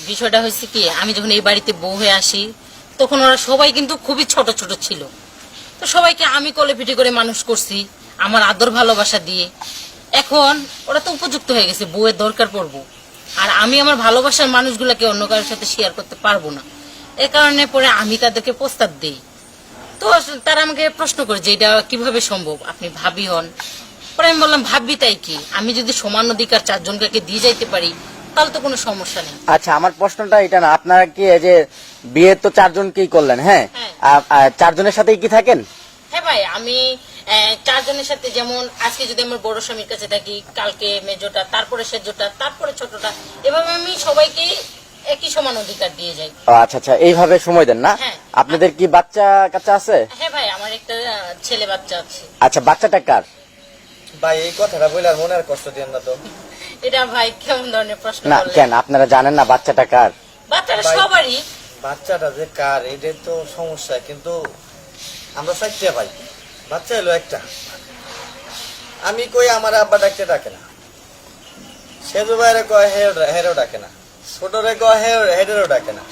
বিষয়টা হয়েছে কি, আমি যখন এই বাড়িতে বউ হয়ে আসি তখন ওরা সবাই কিন্তু খুবই ছোট ছোট ছিল। তো সবাইকে আমি কোলে পিঠে করে মানুষ করছি আমার আদর ভালোবাসা দিয়ে। এখন ওরা তো উপযুক্ত হয়ে গেছে, বউয়ের দরকার পড়বো, আর আমি আমার ভালোবাসার মানুষগুলোকে অন্য কারোর সাথে শেয়ার করতে পারবো না। এ কারণে পরে আমি তাদেরকে প্রস্তাব দিই। তো তারা আমাকে প্রশ্ন করে যে এটা কিভাবে সম্ভব, আপনি ভাবি হন। পরে আমি বললাম ভাবি তাই কি, আমি যদি সমান অধিকার চারজনকে দিয়ে যাইতে পারি তাহলে তো কোনো সমস্যা নেই। আচ্ছা, আমার প্রশ্নটা এটা না, আপনারা কি এই যে বিয়ে তো চারজনকেই করলেন, হ্যাঁ, চারজনের সাথেই কি থাকেন? হ্যাঁ ভাই, আমি চারজনের সাথে, যেমন আজকে যদি আমার বড় স্বামীর কাছে থাকি, কালকে মেজোটা, তারপরে সেজোটা, তারপরে ছোটটা, এভাবে আমি সবাইকে একই সমান অধিকার দিয়ে যাই। আচ্ছা আচ্ছা, এইভাবে সময় দেন না? হ্যাঁ। আপনাদের কি বাচ্চা কাচ্চা আছে? হ্যাঁ ভাই, আমার একটা ছেলে বাচ্চা আছে। আচ্ছা, বাচ্চাটা কার? ভাই এই কথাটা বলে আর মনে আর কষ্ট দিন না তো। এটা ভাই কেমন ধরনের প্রশ্ন না করলেন? কেন, আপনারা জানেন না বাচ্চাটা কার? বাচ্চাটা ভাই, সবারই। বাচ্চাটা যে কার এটাই তো সমস্যা, কিন্তু আমরা চাইতে ভাই, বাচ্চা এলো একটা। আমি কই আমার আব্বা ডাকতে ডাকে না, সেজু ভাইরে কয় হেরও ডাকে না, ছোটরে কয় হেডেরও ডাকে না,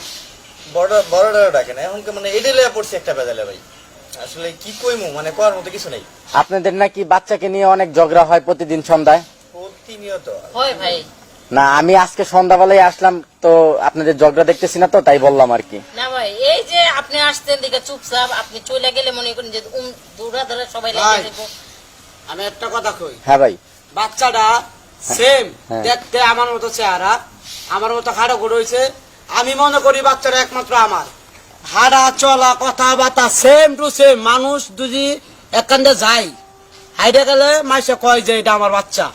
বড়টারও ডাকে না। এখন মানে এটাই লইয়া পড়ছে একটা বেজালে ভাই। আসলে কি কইমু, মানে করার মতো কিছু নেই। আপনাদের নাকি বাচ্চাকে নিয়ে অনেক ঝগড়া হয় প্রতিদিন সন্ধ্যায়? প্রতিনিয়ত হয় ভাই। না, আমি আজকে সন্ধ্যাবেলায় আসলাম তো আপনাদের ঝগড়া দেখতেছি না, তো তাই বললাম আর কি। না ভাই, এই যে আপনি আসতেন দিকে চুপচাপ, আপনি চলে গেলে মনে করেন যে দৌড়া ধরে সবাই লেগে ভাই। যাবো। আমি একটা কথা কই, হ্যাঁ ভাই। বাচ্চাটা সেম হ্যাঁ। দেখতে আমার মতো চেহারা, আমার মতো খাটো করে হয়েছে। আমি মনে করি বাচ্চাটা একমাত্র আমার। হাঁটা চলা কথাবার্তা সেম টু সেম। মানুষ যদি একান্তে যাই হাইডে গেলে মাইসে কয় যে এটা আমার বাচ্চা,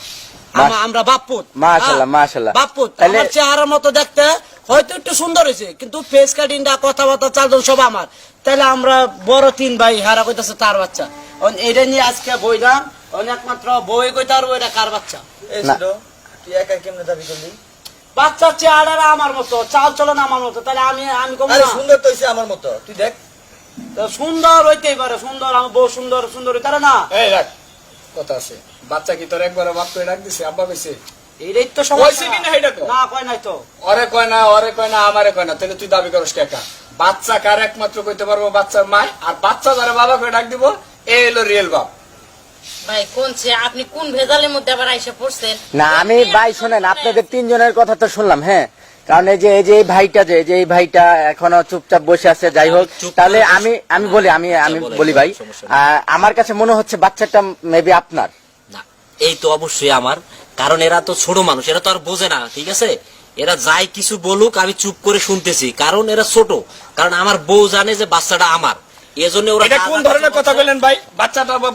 আমরা বাপ্পুত। মাশাআল্লাহ, মাশাআল্লাহ। বাপ্পুত তাহলে- আমার চেহারার মতো দেখতে হয়তো একটু সুন্দর হয়েছে, কিন্তু ফেস কাটিংটা কথাবার্তা চালচল সব আমার। তাহলে আমরা বড় তিন ভাই, হারা কইতাছে তার বাচ্চা। এটা নিয়ে আজকে বইলাম, একমাত্র বই কইতে পারবো এটা কার বাচ্চা। এই না। ছিল তুই একা কেমনে দাবি করলি? বাচ্চার চেহারা আমার মতো, চাল চলন আমার মতো, তাহলে আমি কম আরে না? সুন্দর তো হইছে আমার মতো, তুই দেখ। তো সুন্দর হইতেই পারে, সুন্দর আমার বউ সুন্দর সুন্দর হইতে পারে না? এই রাখ, কথা আছে। বাচ্চা কি তোর একবার বাপ করে ডাক দিছে, আব্বা কইছে? এইটাই তো কইছে সমস্যা। কি না এটা কও? না কয় নাই তো। ওরে কয় না, আমারে কয় না, তাহলে তুই দাবি করস কে একা? বাচ্চা কার একমাত্র কইতে পারবো বাচ্চার মা, আর বাচ্চা যারা বাবা করে ডাক দিব এই হলো রিয়েল বাপ। ভাই কোনছে, আপনি কোন ভেজালের মধ্যে আবার আইসা পড়ছেন? না আমি ভাই শোনেন, আপনাদের তিনজনের কথা তো শুনলাম, হ্যাঁ, কারণ এই যে এই ভাইটা এই ভাইটা এখনো চুপচাপ বসে আছে, যাই হোক। তাহলে আমি বলি, আমি বলি ভাই, আমার কাছে মনে হচ্ছে বাচ্চাটা মেবি আপনার। না, এই তো অবশ্যই আমার, কারণ এরা তো ছোট মানুষ, এরা তো আর বোঝে না, ঠিক আছে? এরা যাই কিছু বলুক আমি চুপ করে শুনতেছি, কারণ এরা ছোট। কারণ আমার বউ জানে যে বাচ্চাটা আমার, এজন্য ওরা। এটা কোন ধরনের কথা বললেন ভাই?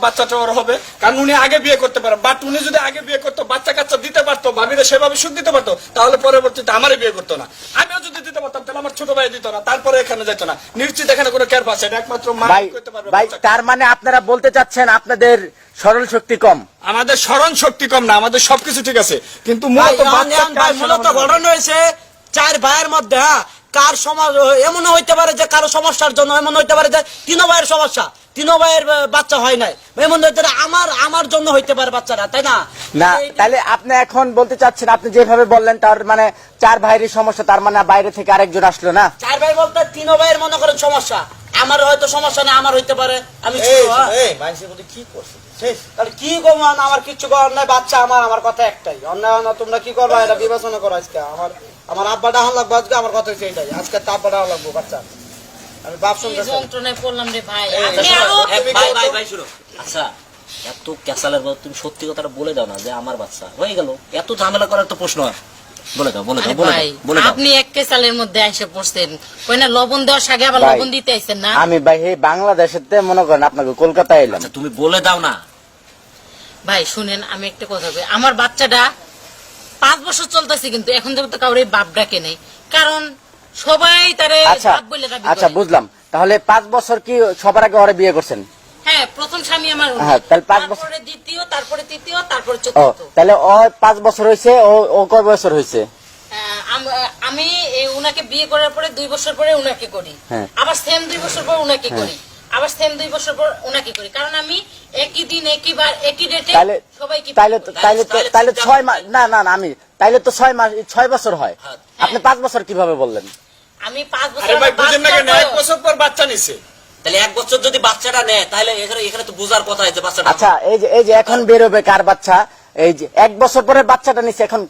বাচ্চাটা ওর হবে, কারণ উনি আগে বিয়ে করতে পারে। বাট উনি যদি আগে বিয়ে করতো, বাচ্চা কাচ্চা দিতে পারতো, ভাবিরে সেভাবে সুখ দিতে পারতো, তাহলে পরবর্তীতে আমারে বিয়ে করতো না। আমিও যদি দিতে পারতাম তাহলে আমার ছোট ভাই দিত না, তারপরে এখানে যেত না। নিশ্চিত এখানে কোনো কেয়ার পাচ্ছে, এটা একমাত্র মা ভাই করতে পারবে। ভাই, তার মানে আপনারা বলতে চাচ্ছেন আপনাদের সরল শক্তি কম? আমাদের স্মরণ শক্তি কম না, আমাদের সবকিছু ঠিক আছে, কিন্তু ভাই, মূলত বাচ্চা ভাই, মূলত ঘটনা হয়েছে চার ভাইয়ের মধ্যে। হ্যাঁ, কার সমাজ এমন হইতে পারে যে কারো সমস্যার জন্য, এমন হইতে পারে যে তিনো ভাইয়ের সমস্যা, তিনো ভাইয়ের বাচ্চা হয় নাই, এমন হইতে পারে আমার জন্য হইতে পারে বাচ্চারা, তাই না? না, তাহলে আপনি এখন বলতে চাচ্ছেন, আপনি যেভাবে বললেন তার মানে চার ভাইয়েরই সমস্যা, তার মানে বাইরে থেকে আরেকজন আসলো না? চার ভাই বলতে তিনো ভাইয়ের মনে করেন সমস্যা, আমার হয়তো সমস্যা নেই, আমার হইতে পারে আমি ছোট, হ্যাঁ। এই মানুষের মধ্যে কি করছিস শেষ? তাহলে কি কমান, আমার কিচ্ছু করার নাই, বাচ্চা আমার কথা একটাই। অন্যায় না, তোমরা কি করবা এটা বিবেচনা করো। আজকে আমার আব্বা ডাহা লাগবো, আজকে আমার কথা হচ্ছে এটাই, আজকে তো আব্বা ডাহা লাগবো বাচ্চা। আমি বাপ কি শুনতে চাই। যন্ত্রণায় পড়লাম রে ভাই। এই, আপনি আচ্ছা, আরো ভাই শুনো, আচ্ছা এত ক্যাসালের বউ, তুমি সত্যি কথাটা বলে দাও না যে আমার বাচ্চা হয়ে গেল, এত ঝামেলা করার তো প্রশ্ন হয়। বলে দাও, বলে দাও, আরে বলে ভাই, দাও, বলে দাও। আপনি এক কেসালের মধ্যে আইসা পড়ছেন, কই না লবণ দেওয়ার আগে আবার ভাই, লবণ দিতে আইছেন না? আমি ভাই এই বাংলাদেশেতে মনে করেন আপনাকে কলকাতায় এলাম। আচ্ছা তুমি বলে দাও না। ভাই শুনেন, আমি একটা কথা বলি, আমার বাচ্চাটা 5 বছর চলতেছে, কিন্তু এখন পর্যন্ত কাউরে বাপ ডাকে নেই, কারণ সবাই তারে আচ্ছা বাপ বলে দাবি আচ্ছা, করে। বুঝলাম। তাহলে 5 বছর কি সবার আগে ওরা বিয়ে করছেন? হ্যাঁ, প্রথম স্বামী আমার উনি। হ্যাঁ, তাহলে 5 বছর। তারপরে দ্বিতীয়, তারপরে তৃতীয়, তারপরে ও, চতুর্থ। তাহলে ও 5 বছর হয়েছে, ও কয় বছর হয়েছে? আমি উনাকে বিয়ে করার পরে 2 বছর পরে উনাকে করি, হ্যাঁ। আবার সেম 2 বছর পর উনাকে করি, আবার সেম 2 বছর পর উনাকে করি, কারণ আমি একই দিন একই বার একই ডেটে তাহলে সবাইকে তাহলে তাহলে 6 মাস, না না না, আমি তাইলে তো 6 বছর হয়। আপনি 5 বছর কিভাবে বললেন? আমি 5 বছর আরে ভাই আমার বুঝেন না কেন, বাচ্চার 1 বছর পর বাচ্চা নিছে। তাহলে 1 বছর যদি বাচ্চাটা নেয় তাহলে এখানে তো বোঝার কথা যে বাচ্চাটা আচ্ছা এই যে এখন বেরোবে কার বাচ্চা, এই যে 1 বছর পরে বাচ্চাটা নিছে, এখন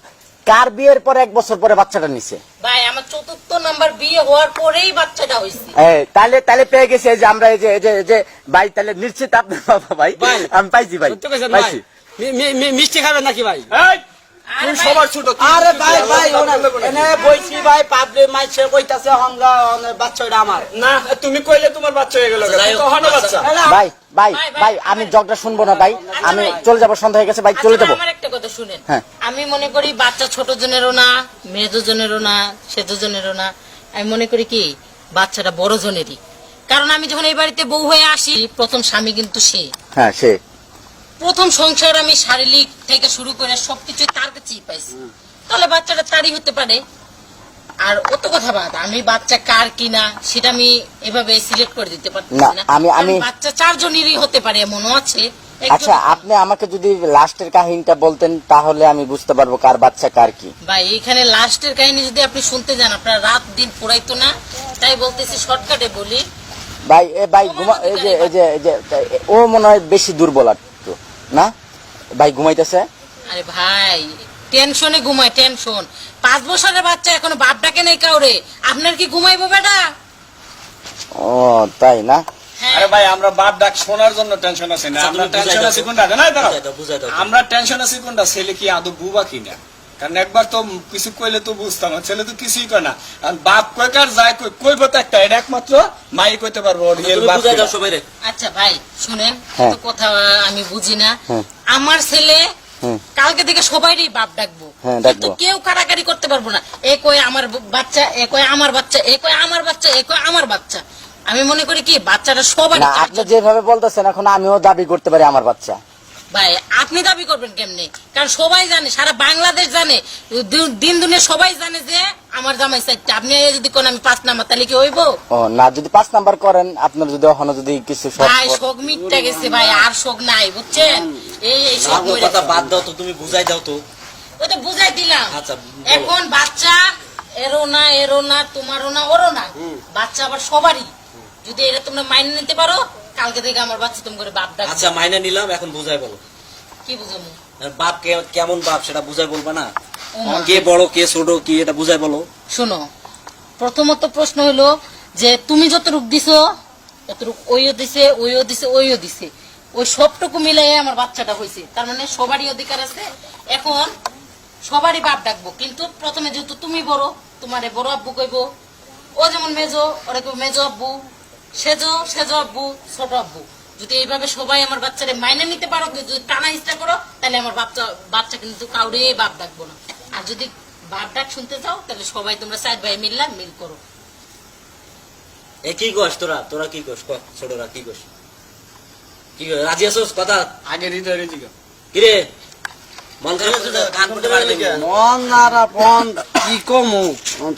কার বিয়ের পরে 1 বছর পরে বাচ্চাটা নিছে? ভাই আমার 4th নাম্বার বিয়ে হওয়ার পরেই বাচ্চাটা হইছে। তাহলে পেয়ে গেছে এই যে আমরা এই যে ভাই, তাহলে নিশ্চিত আপনার বাবা ভাই, ভাই, আমি পাইছি ভাই, সত্যি কইছেন ভাই? পাইছি। মিষ্টি খাবেন নাকি ভাই? এই, তুই সবার ছোট, তুই আরে কিছু ভাই বলবি ভাই না, ওনা বলবো না। এনে বইছি ভাই, পাবলিক মাইছে কইতাছে হংগা বাচ্চাটা আমার। না তুমি কইলে তোমার বাচ্চা হয়ে গেল, যাই হোক, তখনও বাচ্চা। ভাই ভাই ভাই আমি ঝগড়া শুনবো না ভাই, আমি চলে যাবো, সন্ধ্যা হয়ে গেছে ভাই, চলে আচ্ছা, যাবো। আমার একটা কথা শুনেন, হ্যাঁ। আমি মনে করি বাচ্চা ছোট জনেরও না, মেজো জনেরও না, সেজো জনেরও না, আমি মনে করি কি বাচ্চাটা বড় জনেরই। কারণ আমি যখন এই বাড়িতে বউ হয়ে আসি, প্রথম স্বামী কিন্তু সে। হ্যাঁ সে প্রথম সংসার আমি শারীরিক থেকে শুরু করে সবকিছু তার কাছেই পাইছি, তাহলে বাচ্চাটা তারই হতে পারে। আর অত কথা বাদ, আমি বাচ্চা কার কিনা সেটা আমি এভাবে সিলেক্ট করে দিতে পারতেছি না, না। আমি- কারণ বাচ্চা 4 জনেরই হতে পারে, এমনও আছে। আচ্ছা, আপনি আমাকে যদি লাস্টের কাহিনীটা বলতেন তাহলে আমি বুঝতে পারবো কার বাচ্চা কার কি। ভাই এখানে লাস্টের কাহিনী যদি আপনি শুনতে যান আপনার রাত দিন পুরাইতো না, তাই বলতেছি শর্টকাটে বলি। ভাই ভাই এই যে ও মনে হয় বেশি দুর্বল একটু, না ভাই ঘুমাইতেছে? আরে ভাই টেনশনে ঘুমায়, টেনশন। 5 বছরের বাচ্চা এখনো বাপ ডাকে নেই কাউরে, আপনার কি ঘুমাইবো বেটা? ও তাই না? হ্যাঁ। আরে ভাই আমরা বাপ ডাক শোনার জন্য টেনশন আছে না, আচ্ছা, আমরা তুমি টেনশন বুঝাই আছি দাও। কোনটা জানাই দাও, বুঝাই দাও। আমরা টেনশন আছি কোনটা, ছেলে কি আদৌ বুবা কিনা। কারণ একবার তো কিছু কইলে তো বুঝতাম, আর ছেলে তো কিছুই কয় না। আর বাপ কয় কার যায় কইব তো একটা, এটা একমাত্র মাই কইতে পারবো ওর রিয়েল তুমি বাপ বুঝাই কিনা। দাও সবাই রে। আচ্ছা ভাই শুনেন, হ্যাঁ। তো কথা আমি বুঝি না। হ্যাঁ। আমার ছেলে হ্যাঁ। কালকে থেকে সবাইরই বাপ ডাকবো, হ্যাঁ, ডাকবো। কিন্তু কেউ কারাকারি করতে পারবো না। এ কয় আমার বাচ্চা, এ কয় আমার বাচ্চা, এ কয় আমার বাচ্চা, এ কয় আমার বাচ্চা। আমি মনে করি কি বাচ্চাটা সবাই। না, আপনি যেভাবে বলতেছেন এখন আমিও দাবি করতে পারি আমার বাচ্চা। ভাই আপনি দাবি করবেন কেমনে? কারণ সবাই জানে, সারা বাংলাদেশ জানে, দিন দুনিয়া সবাই জানে যে আমার জামাই 4টা। আপনি যদি কোন আমি 5 নাম্বার, তাহলে কি হইব? ও না, যদি 5 নাম্বার করেন আপনার যদি এখনো যদি কিছু ভাই শোক মিটটা গেছে ভাই, আর শোক নাই বুঝছেন। এই শোক আমার মরে কথা গেছে। বাদ দাও তো, তুমি বুঝাই দাও তো। ওই তো বুঝাই দিলাম। আচ্ছা, বলো। এখন বাচ্চা এরও না, তোমারও না, ওরও না, বাচ্চা আবার সবারই। যদি এটা তোমরা মাইনে নিতে পারো, কালকে থেকে আমার বাচ্চা তুমি করে বাপ ডাক। আচ্ছা মাইনা নিলাম, এখন বুঝাই বলো। কি বুঝাবো? আর বাপ কেমন বাপ সেটা বুঝাই বলবা না? ও মা। কে বড় কে ছোট কি এটা বুঝাই বলো। শোনো, প্রথমত প্রশ্ন হলো যে তুমি যত রূপ দিছো ততটুক ওইও দিছে, ওইও দিছে, ওইও দিছে, ওই সবটুকু মিলাই আমার বাচ্চাটা হয়েছে। তার মানে সবারই অধিকার আছে। এখন সবারই বাপ ডাকবো, কিন্তু প্রথমে যেহেতু তুমি বড়, তোমারে বড় আব্বু কইবো। ও যেমন মেজো, ওরা কইবো মেজো আব্বু, সেজো আব্বু, ছোট আব্বু। যদি এইভাবে সবাই আমার বাচ্চারে মাইনে নিতে পারো, যদি টানা ইচ্ছা করো, তাহলে আমার বাচ্চা কিন্তু কাউরে বাপ ডাকবো না। আর যদি বাপ ডাক শুনতে চাও, তাহলে সবাই তোমরা 4 ভাই মিল করো। এ কি কস তোরা কি কস? ছোটরা কি কস? কি কস? রাজি আছোস কথা? আগে হৃদয় রেজিগা কিরে মন খারাপ হচ্ছে তো? কান করতে পারে নাকি? মন নারা পন কি কমু,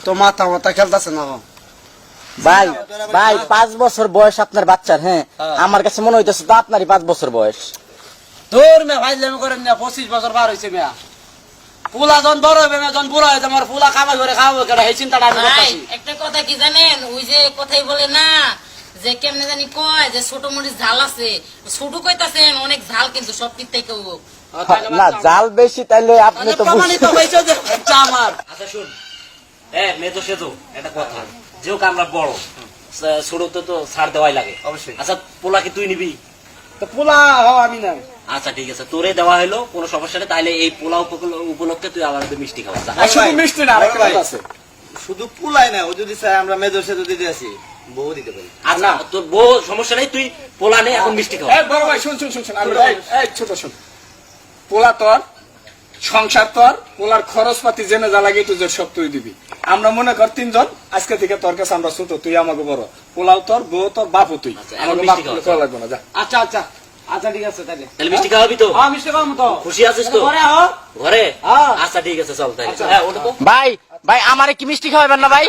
তো মাথা খেলতেছে না। ভাই 5 বছর বয়স আপনার বাচ্চার। হ্যাঁ, আমার কাছে মনে হইতেছে তো আপনারই 5 বছর বয়স। তোর মেয়ে ভাইলামি করেন না, 25 বছর বার হয়েছে মেয়া। পুলা জন বড় হবে, মেয়া জন বুড়া হয়েছে, আমার পুলা কামাই করে খাওয়াবো কেন, এই চিন্তাটা আমি ভাই করতেছি। একটা কথা কি জানেন, ওই যে কথাই বলে না যে কেমনে জানি কয় যে ছোট মরিচ ঝাল আছে, ছোট কইতাছেন অনেক ঝাল, কিন্তু সব দিক থেকে না, জাল বেশি তাইলে আপনি তো প্রমাণিত হয়েছে যে বাচ্চা আমার। আচ্ছা শুন, মেয়ে তো সেতো একটা কথা, যেহেতু আমরা বড় ছোট তো ছাড় দেওয়াই লাগে অবশ্যই। আচ্ছা পোলা কি তুই নিবি? তো পুলা আমি না। আচ্ছা ঠিক আছে, তোরে দেওয়া হলো, কোনো সমস্যা নেই। তাইলে এই পোলা উপলক্ষে তুই আমাদের মিষ্টি খাওয়া যা। আর শুধু মিষ্টি না, আরেকটা কথা আছে। শুধু পুলাই না, ও যদি চায় আমরা মেজর সাথে দিতে আসি, বউ দিতে পারি। আচ্ছা তোর বউ সমস্যা নেই, তুই পোলা নে, এখন মিষ্টি খাওয়া। এই বড় ভাই শুন, এই ছোট শুন, পোলা তোর, সংসার তোর, পোলার খরচপাতি জেনে যা লাগে তুই সব তুই দিবি। আমরা মনে কর 3 জন, আজকে থেকে তোর কাছে আমরা ছোট, তুই আমাকে বড়। পোলাও তোর, বউ তোর, বাপও তুই। আচ্ছা, এখন আমাকে মিষ্টি বাপ খাওয়া লাগবে না, যা। আচ্ছা আচ্ছা আচ্ছা ঠিক আছে তাহলে। তাহলে মিষ্টি খাওয়াবি তো? হ্যাঁ মিষ্টি খাওয়াবো তো। খুশি আছিস তো? ঘরে আহ। ঘরে? হ্যাঁ। আচ্ছা ঠিক আছে চল তাইলে। হ্যাঁ ওটা তো ভাই আমারে কি মিষ্টি খাওয়াবেন না ভাই?